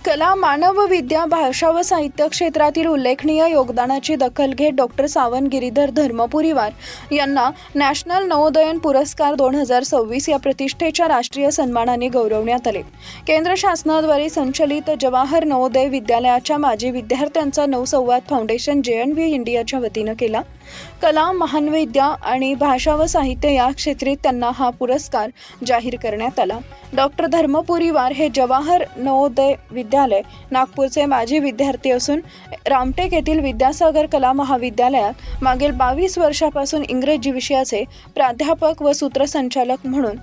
कला, मानव विद्या, भाषा व साहित्य क्षेत्रातील उल्लेखनीय योगदानाची दखल घेत डॉक्टर सावंत गिरीधर धर्मपुरीवार यांना नॅशनल नवोदयन पुरस्कार 2026 या प्रतिष्ठेच्या राष्ट्रीय सन्मानाने गौरवण्यात आले। केंद्र शासनाद्वारे संचलित जवाहर नवोदय विद्यालयाच्या माजी विद्यार्थ्यांचा नवसंवाद फाउंडेशन JNV इंडियाच्या वतीनं केला। कला, महानविद्या आणि भाषा व साहित्य या क्षेत्रात त्यांना हा पुरस्कार जाहीर करण्यात आला। डॉक्टर धर्मपुरीवार हे जवाहर नवोदय विद्यालय नागपूरचे माजी विद्यार्थी असून रामटेक येथील विद्यासागर कला महाविद्यालयात मागील 22 वर्षापासून इंग्रजी विषयाचे प्राध्यापक व सूत्रसंचालक म्हणून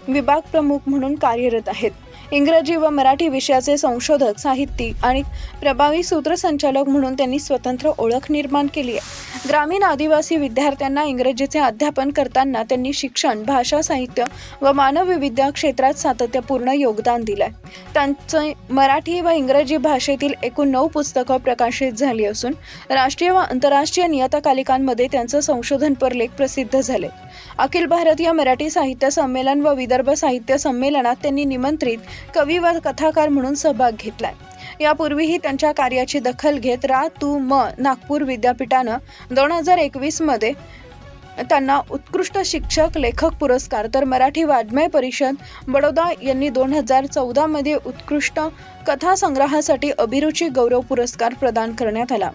विभाग प्रमुख म्हणून कार्यरत आहेत। इंग्रजी व मराठी विषयाचे संशोधक, साहित्यिक आणि प्रभावी सूत्रसंचालक म्हणून त्यांनी स्वतंत्र ओळख निर्माण केली आहे। ग्रामीण आदिवासी विद्यार्थ्यांना इंग्रजीचे अध्यापन करताना त्यांनी शिक्षण, भाषा, साहित्य व मानव विद्या क्षेत्रात सातत्यपूर्ण योगदान दिले आहे। त्यांचे मराठी व इंग्रजी भाषेतील एकूण 9 पुस्तकं प्रकाशित झाली असून राष्ट्रीय व आंतरराष्ट्रीय नियतकालिकांमध्ये त्यांचे संशोधनपर लेख प्रसिद्ध झाले। अखिल भारतीय मराठी साहित्य संमेलन व विदर्भ साहित्य संमेलनात त्यांनी निमंत्रित कवी व कथाकार म्हणून सहभाग घेतलाय। यापूर्वीही त्यांच्या कार्याची दखल घेत नागपूर विद्यापीठानं 2021 मध्ये त्यांना उत्कृष्ट शिक्षक लेखक पुरस्कार, तर मराठी वाङ्मय परिषद बडोदा यांनी 2014 मध्ये उत्कृष्ट कथा संग्रहासाठी अभिरुची गौरव पुरस्कार प्रदान करण्यात आला।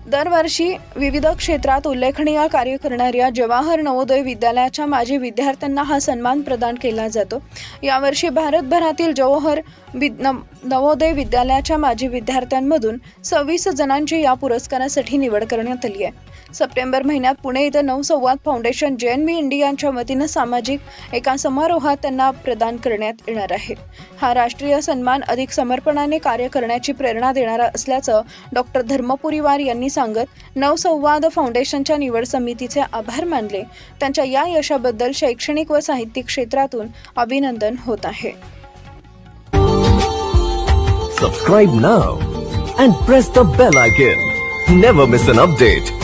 दरवर्षी विविध क्षेत्रात उल्लेखनीय कार्य करणाऱ्या जवाहर नवोदय विद्यालयाच्या माजी विद्यार्थ्यांना हा सन्मान प्रदान केला जातो। यावर्षी भारतभरातील जवाहर नवोदय विद्यालयाच्या माजी विद्यार्थ्यांमधून 26 जणांची या पुरस्कारासाठी निवड करण्यात आली आहे। सप्टेंबर महिन्यात पुणे येथे नवसंवाद फाउंडेशन JNV इंडियाच्या वतीनं सामाजिक एका समारोहात त्यांना प्रदान करण्यात येणार आहे। हा राष्ट्रीय सन्मान अधिक समर्पणाने कार्य करण्याची प्रेरणा देणारा असल्याचं डॉक्टर धर्मपुरीवार यांनी सांगत नवसंवाद फाउंडेशनच्या निवड समितीचे आभार मानले। त्यांच्या या यशाबद्दल शैक्षणिक व साहित्यिक क्षेत्रातून अभिनंदन होत आहे। Subscribe now and press the bell icon. Never miss an update.